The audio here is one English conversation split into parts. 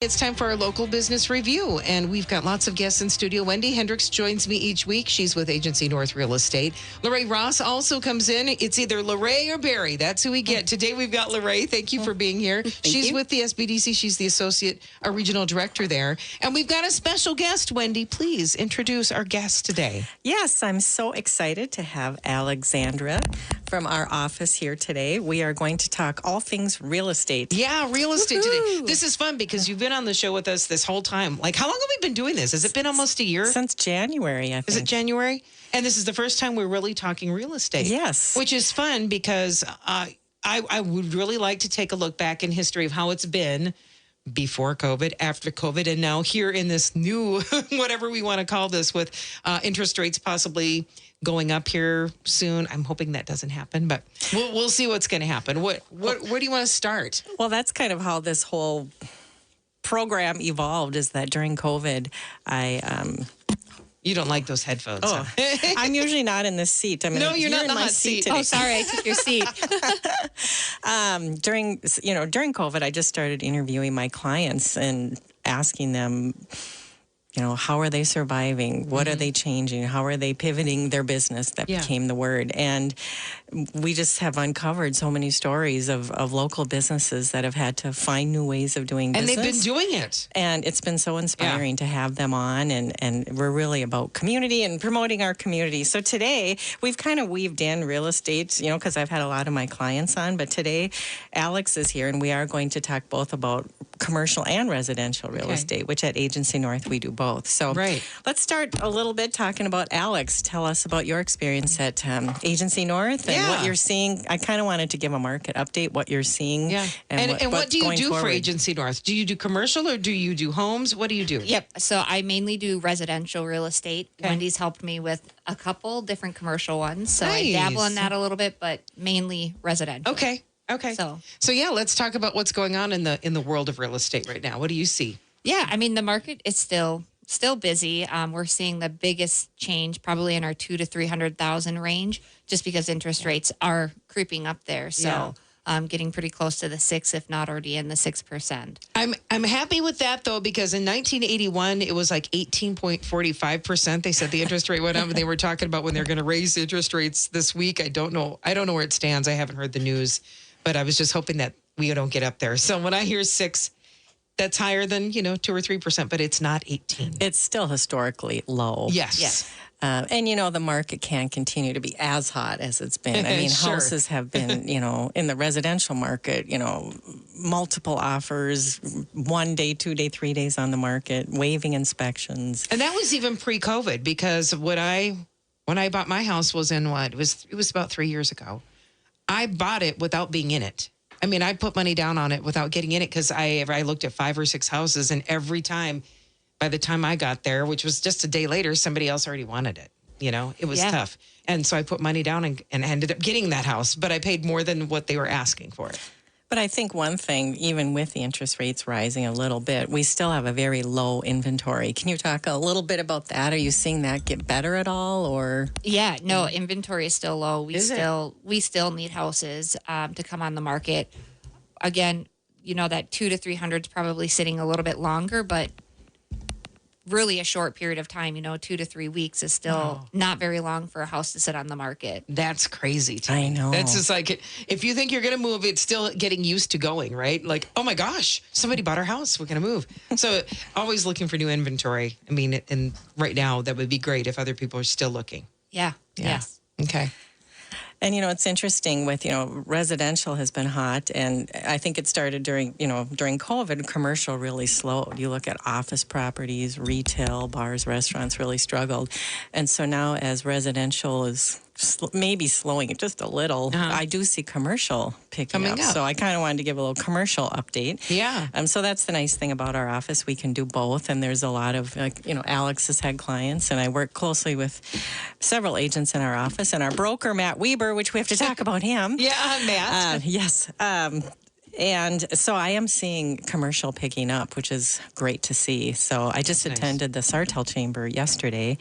It's time for our local business review, and we've got lots of guests in studio. Wendy Hendricks joins me each week. She's with Agency North Real Estate. Lorraine Ross also comes in. It's either Lorraine or Barry. That's who we get. Today we've got Lorraine. Thank you for being here. She's with the SBDC. She's the Associate Regional Director there. And we've got a special guest. Wendy, please introduce our guest today. Yes, I'm so excited to have Alexandra from our office here today. We are going to talk all things real estate. Yeah, real estate today. This is fun because you've been on the show with us this whole time. Like, how long have we been doing this? Has it been almost a year? Since January, I think. Is it January? And this is the first time we're really talking real estate. Yes. Which is fun because I would really like to take a look back in history of how it's been before COVID, after COVID, and now here in this new, whatever we want to call this, with interest rates possibly going up here soon. I'm hoping that doesn't happen, but we'll see what's going to happen. Where do you want to start? Well, that's kind of how this whole program evolved, is that during COVID, You don't like those headphones. Oh, huh? I'm usually not in this seat. You're not in the my hot seat today. today. Oh, sorry, I took your seat. During COVID, I just started interviewing my clients and asking them, how are they surviving? What are they changing? How are they pivoting their business? That became the word. And we just have uncovered so many stories of local businesses that have had to find new ways of doing business. And they've been doing it. And it's been so inspiring to have them on. And we're really about community and promoting our community. So today, we've kind of weaved in real estate, because I've had a lot of my clients on. But today, Alex is here, and we are going to talk both about commercial and residential real estate, which at Agency North, we do both. So let's start a little bit talking about Alex. Tell us about your experience at Agency North and what you're seeing. I kind of wanted to give a market update, what you're seeing. Yeah. And what do you do for Agency North? Do you do commercial or do you do homes? What do you do? Yep. So I mainly do residential real estate. Okay. Wendy's helped me with a couple different commercial ones. So I dabble in that a little bit, but mainly residential. Okay. So yeah, let's talk about what's going on in the world of real estate right now. What do you see? Yeah, I mean, the market is still busy. We're seeing the biggest change probably in our 200,000 to 300,000 range, just because interest rates are creeping up there. So getting pretty close to the 6, if not already in the 6%. I'm happy with that though, because in 1981 it was like 18.45%. They said the interest rate went up, and they were talking about when they're going to raise interest rates this week. I don't know where it stands. I haven't heard the news, but I was just hoping that we don't get up there. So when I hear 6, that's higher than 2 or 3%, but it's not 18. It's still historically low. Yes. And the market can't continue to be as hot as it's been. I mean, houses have been, in the residential market, multiple offers, 1 day, 2 day, 3 days on the market, waiving inspections. And that was even pre-COVID, because when I bought my house was in it was about 3 years ago. I bought it without being in it. I mean, I put money down on it without getting in it, because I looked at 5 or 6 houses, and every time, by the time I got there, which was just a day later, somebody else already wanted it. It was tough. And so I put money down and ended up getting that house, but I paid more than what they were asking for it. But I think one thing, even with the interest rates rising a little bit, we still have a very low inventory. Can you talk a little bit about that? Are you seeing that get better at all, or? Yeah, no, inventory is still low. We still need houses to come on the market. Again, that 200 to 300 is probably sitting a little bit longer, but really a short period of time. 2 to 3 weeks is still not very long for a house to sit on the market. That's crazy to me. I know. That's just like, if you think you're going to move, it's still getting used to going, right? Like, oh my gosh, somebody bought our house, we're going to move. So always looking for new inventory. I mean, and right now that would be great if other people are still looking. Yeah. Yes. Okay. And, it's interesting with, residential has been hot, and I think it started during COVID, commercial really slowed. You look at office properties, retail, bars, restaurants really struggled. And so now as residential is maybe slowing just a little, I do see commercial picking up. So I kind of wanted to give a little commercial update. Yeah. So that's the nice thing about our office. We can do both. And there's a lot of, Alex has had clients, and I work closely with several agents in our office, and our broker, Matt Weber, which we have to talk about him. Yeah, Matt. Yes. And so I am seeing commercial picking up, which is great to see. So I just attended the Sartell Chamber yesterday.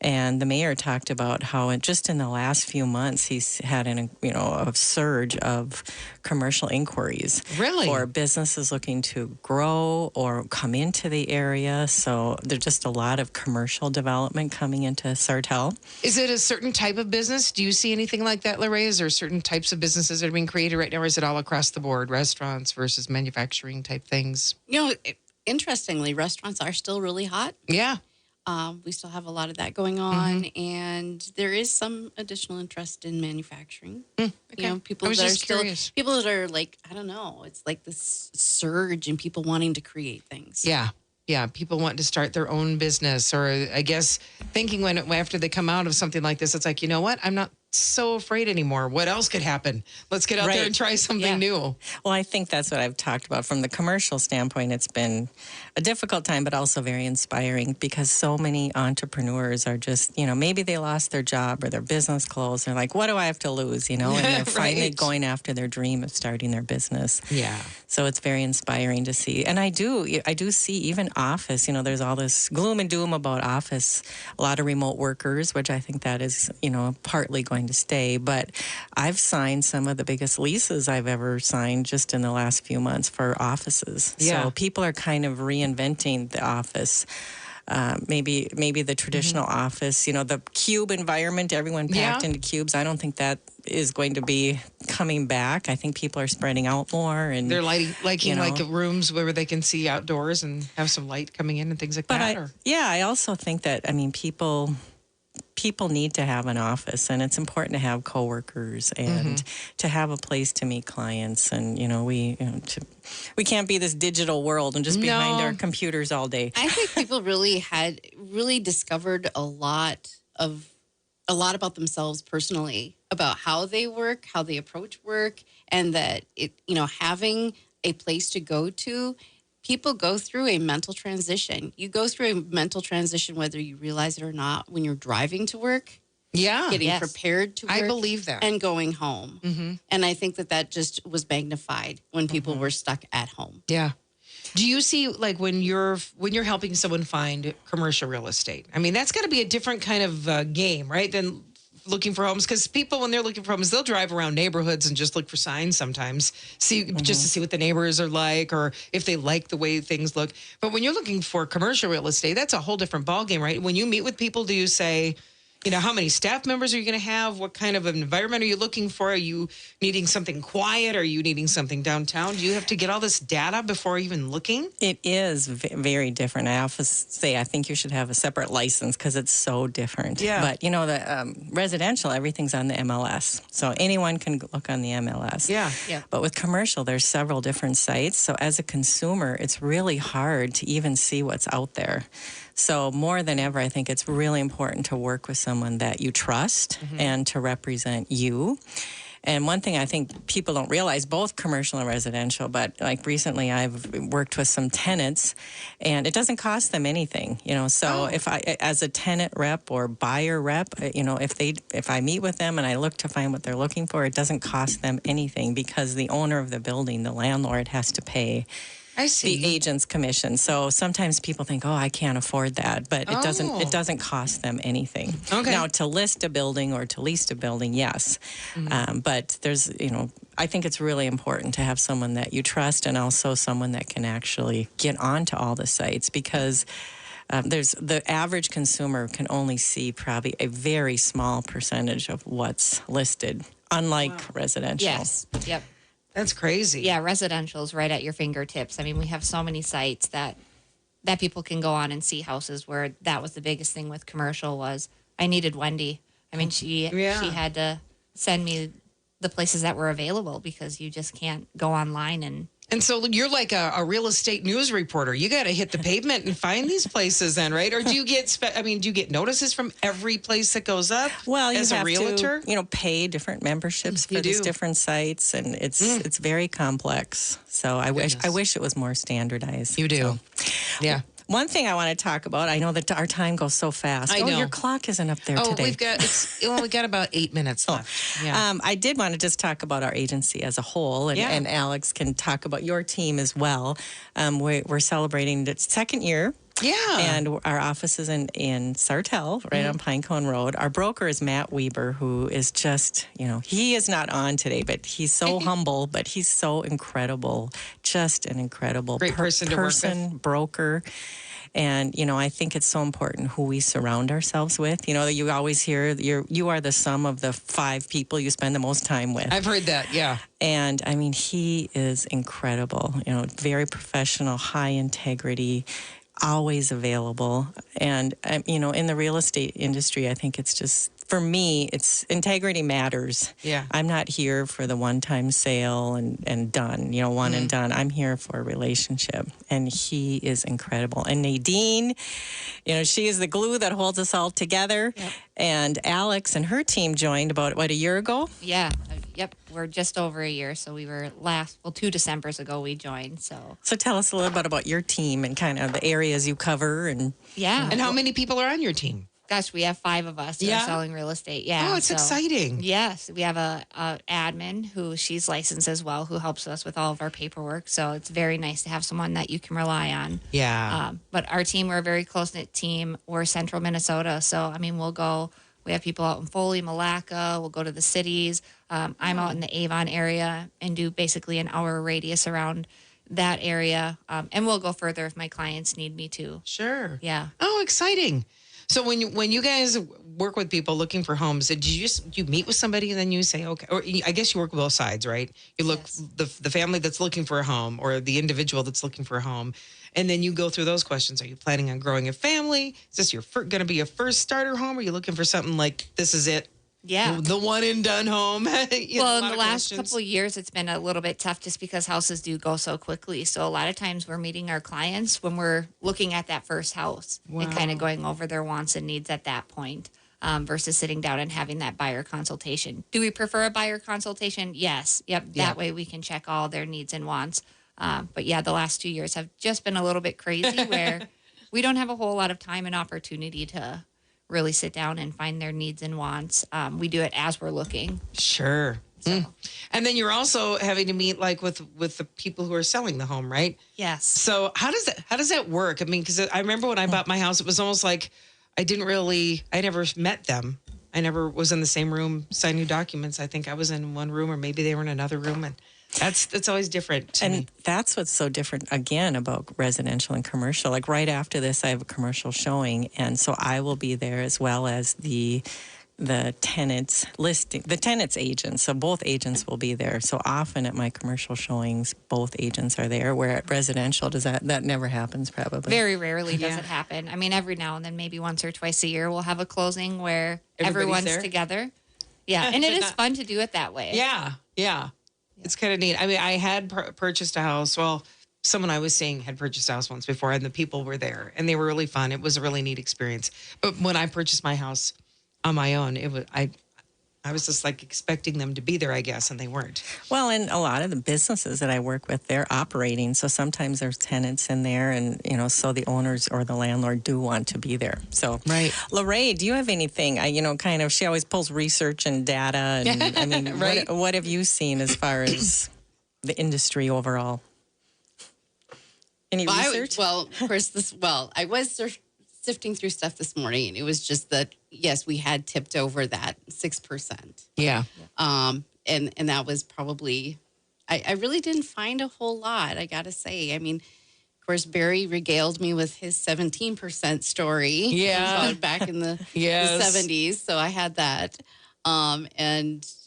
And the mayor talked about how just in the last few months, he's had a surge of commercial inquiries. Really? For businesses looking to grow or come into the area. So there's just a lot of commercial development coming into Sartell. Is it a certain type of business? Do you see anything like that, Lorraine? Is there certain types of businesses that are being created right now, or is it all across the board, restaurants versus manufacturing type things? Interestingly, restaurants are still really hot. Yeah. We still have a lot of that going on, and there is some additional interest in manufacturing. Okay. People I was that just are still curious. people that are like, I don't know, it's like this surge in people wanting to create things. Yeah. Yeah, people want to start their own business, or I guess thinking after they come out of something like this, it's like, you know what? I'm not so afraid anymore. What else could happen? Let's get out there and try something new. Well, I think that's what I've talked about. From the commercial standpoint, it's been a difficult time, but also very inspiring because so many entrepreneurs are just, maybe they lost their job or their business closed. They're like, what do I have to lose? And they're finally going after their dream of starting their business. Yeah. So it's very inspiring to see. And I do see even office, there's all this gloom and doom about office, a lot of remote workers, which I think that is, partly going to stay. But I've signed some of the biggest leases I've ever signed just in the last few months for offices. Yeah. So people are kind of reinventing the office. Maybe the traditional office, the cube environment, everyone packed into cubes. I don't think that is going to be coming back. I think people are spreading out more, and they're liking like rooms where they can see outdoors and have some light coming in and things like that. I also think that people need to have an office, and it's important to have coworkers and to have a place to meet clients. And we can't be this digital world and just behind our computers all day. I think people really discovered a lot about themselves personally, about how they work, how they approach work, and that having a place to go to. People go through a mental transition. You go through a mental transition whether you realize it or not when you're driving to work. Yeah. Getting prepared to work. I believe that. And going home. And I think that just was magnified when people were stuck at home. Yeah. Do you see, like, when you're helping someone find commercial real estate? I mean, that's got to be a different kind of game, right, than looking for homes, because people, when they're looking for homes, they'll drive around neighborhoods and just look for signs sometimes, just to see what the neighbors are like, or if they like the way things look. But when you're looking for commercial real estate, that's a whole different ballgame, right? When you meet with people, do you say, how many staff members are you going to have? What kind of an environment are you looking for? Are you needing something quiet? Are you needing something downtown? Do you have to get all this data before even looking? It is very different. I often say I think you should have a separate license because it's so different. Yeah. But, the residential, everything's on the MLS. So anyone can look on the MLS. Yeah. But with commercial, there's several different sites. So as a consumer, it's really hard to even see what's out there. So more than ever, I think it's really important to work with someone that you trust and to represent you. And one thing I think people don't realize, both commercial and residential, but like recently I've worked with some tenants and it doesn't cost them anything, So if I, as a tenant rep or buyer rep, if I meet with them and I look to find what they're looking for, it doesn't cost them anything because the owner of the building, the landlord, has to pay the agent's commission. So sometimes people think, I can't afford that, but it doesn't cost them anything. Okay. Now, to list a building or to lease a building, yes. But there's, I think it's really important to have someone that you trust and also someone that can actually get onto all the sites, because there's the average consumer can only see probably a very small percentage of what's listed, unlike residential. Yes. Yep. That's crazy. Yeah, residential is right at your fingertips. I mean, we have so many sites that people can go on and see houses where that was the biggest thing with commercial was I needed Wendy. I mean, she had to send me the places that were available because you just can't go online and so you're like a real estate news reporter. You got to hit the pavement and find these places then, right? Or do you get notices from every place that goes up? Well, you as have a realtor? to, pay different memberships for these different sites, and it's very complex. So I wish it was more standardized. You do. So. Yeah. One thing I want to talk about, I know that our time goes so fast. I know. Your clock isn't up there today. We've got about 8 minutes left. Yeah. I did want to just talk about our agency as a whole, and Alex can talk about your team as well. We're celebrating its second year. Yeah. And our office is in Sartell, right on Pinecone Road. Our broker is Matt Weber, who is just, he is not on today, but he's so humble, but he's so incredible. Just an incredible Great person to work with. broker. And, I think it's so important who we surround ourselves with. You always hear you are the sum of the 5 people you spend the most time with. I've heard that, yeah. And I mean, he is incredible, very professional, high integrity, always available. And, in the real estate industry, I think it's just, for me, it's integrity matters. Yeah. I'm not here for the one-time sale and done, one and done. I'm here for a relationship. And he is incredible. And Nadine, she is the glue that holds us all together. Yep. And Alex and her team joined about, a year ago? Yeah. Yep. We're just over a year. So we were 2 Decembers ago we joined. So So tell us a little bit about your team and kind of the areas you cover. And yeah. And how many people are on your team? Gosh, we have 5 of us that are selling real estate. Yeah. Oh, it's exciting. Yes. We have a admin who she's licensed as well, who helps us with all of our paperwork. So it's very nice to have someone that you can rely on. Yeah. But our team, we're a very close-knit team. We're central Minnesota. So, we have people out in Foley, Malacca. We'll go to the cities. I'm out in the Avon area and do basically an hour radius around that area. And we'll go further if my clients need me to. Sure. Yeah. Oh, exciting. So when you guys work with people looking for homes, do you meet with somebody and then you say, okay, or I guess you work with both sides, right? You look the family that's looking for a home or the individual that's looking for a home, and then you go through those questions. Are you planning on growing a family? Is this going to be a first starter home? Are you looking for something like this is it? Yeah. The one and done home. Well, in the last couple of years, it's been a little bit tough just because houses do go so quickly. So a lot of times we're meeting our clients when we're looking at that first house and kind of going over their wants and needs at that point versus sitting down and having that buyer consultation. Do we prefer a buyer consultation? Yes. Yep. That way we can check all their needs and wants. But yeah, the last 2 years have just been a little bit crazy where we don't have a whole lot of time and opportunity to really sit down and find their needs and wants. We do it as we're looking. Sure. So. And then you're also having to meet with the people who are selling the home, right? Yes. So how does that work? I mean, because I remember when I bought my house, it was almost like I never met them. I never was in the same room signing documents. I think I was in one room or maybe they were in another room, and that's always different to me. And that's what's so different, again, about residential and commercial. Like right after this, I have a commercial showing, and so I will be there as well as the tenants listing, the tenants agents. So both agents will be there. So often at my commercial showings, both agents are there. Where at residential, that never happens probably. Very rarely does it happen. I mean, every now and then, maybe once or twice a year, we'll have a closing where everyone's there? together. Yeah, and it is fun to do it that way. Yeah. It's kind of neat. I mean, I had purchased a house. Well, someone I was seeing had purchased a house once before, and the people were there, and they were really fun. It was a really neat experience. But when I purchased my house on my own, I was just like expecting them to be there, I guess, and they weren't. Well, and a lot of the businesses that I work with, they're operating. So sometimes there's tenants in there, and, so the owners or the landlord do want to be there. So, Right. Lorraine, do you have anything, she always pulls research and data. And I mean, Right. what have you seen as far as the industry overall? Any research? Of course, I was sifting through stuff this morning, and it was just that, yes, we had tipped over that 6%. Yeah. And that was probably, I really didn't find a whole lot, I got to say. I mean, of course, Barry regaled me with his 17% story. Yeah. Back in the, Yes. the 70s. So I had that.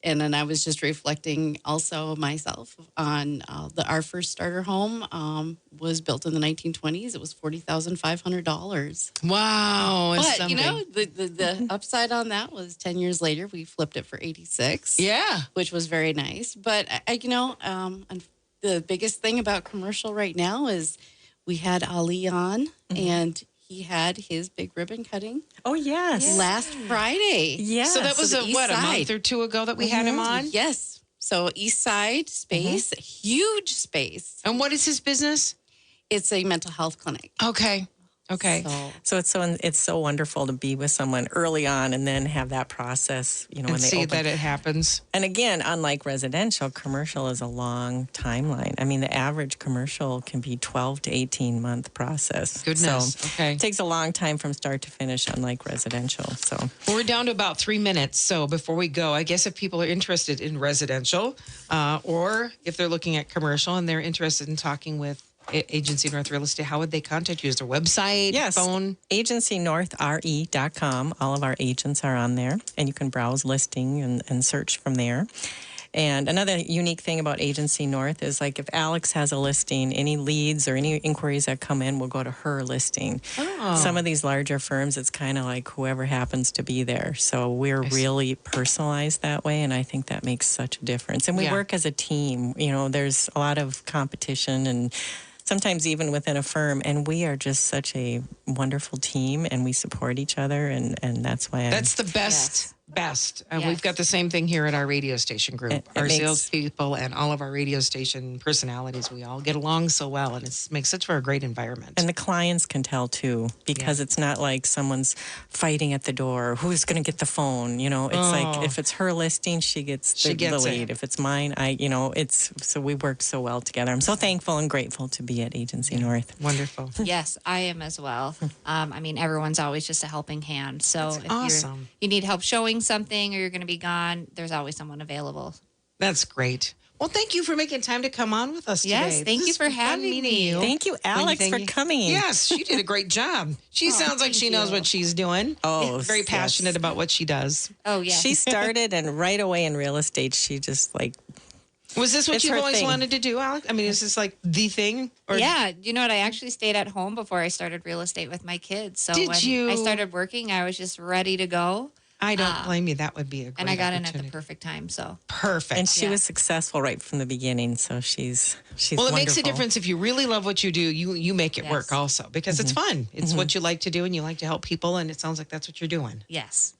And then I was just reflecting also myself on our first starter home was built in the 1920s. It was $40,500. Wow. it's But something. the upside on that was 10 years later we flipped it for 86. Yeah. Which was very nice. But and the biggest thing about commercial right now is we had Ali on, and he had his big ribbon cutting Oh, yes. last Friday. Yes. So that was the a east month side. or two ago that we had him on? Yes. So East Side space, huge space. And what is his business? It's a mental health clinic. Okay. Okay. So it's so wonderful to be with someone early on and then have that process, And when they see open. that it happens. And again, unlike residential, commercial is a long timeline. I mean, the average commercial can be 12 to 18 month process. Goodness. So Okay. it takes a long time from start to finish, unlike residential. So We're down to about 3 minutes. So before we go, I guess if people are interested in residential or if they're looking at commercial and they're interested in talking with Agency North Real Estate, how would they contact you? Is there a website, yes, phone? agencynorthre.com. All of our agents are on there, and you can browse listing and search from there. And another unique thing about Agency North is like if Alex has a listing, any leads or any inquiries that come in will go to her listing. Oh. Some of these larger firms, it's kind of like whoever happens to be there. So we're really personalized that way, and I think that makes such a difference. And we Yeah. work as a team. There's a lot of competition and sometimes even within a firm, and we are just such a wonderful team, and we support each other, and that's why That's the best. Yes. Best. And Yes. we've got the same thing here at our radio station group. It Our makes- salespeople and all of our radio station personalities, we all get along so well, and it makes such for a great environment. And the clients can tell too, because it's not like someone's fighting at the door. Who's going to get the phone? It's like if it's her listing, she gets the gets lead. it. If it's mine, it's so we work so well together. I'm so thankful and grateful to be at Agency North. Wonderful. Yes, I am as well. Everyone's always just a helping hand. So if awesome. you need help showing something or you're going to be gone, there's always someone available. That's great. Well, thank you for making time to come on with us Yes, today. thank This you is for fun having meeting me. you. Thank you, Alex, Thank for you. coming. Yes, she did a great job. She sounds like thank she knows you. what she's doing. Oh, very yes. passionate about what she does. Oh, yeah. She started, and right away in real estate, she just Was this what It's you've her always thing. wanted to do, Alex? I mean, is this like the thing? Or Yeah, you know what? I actually stayed at home before I started real estate with my kids. So Did when you? I started working, I was just ready to go. I don't blame you. That would be a great And I got in at the opportunity. perfect time. So Perfect. and she Yeah. was successful right from the beginning. So she's Well, it makes a wonderful. difference if you really love what you do. You make it work Yes. also because it's fun. It's what you like to do, and you like to help people. And it sounds like that's what you're doing. yes.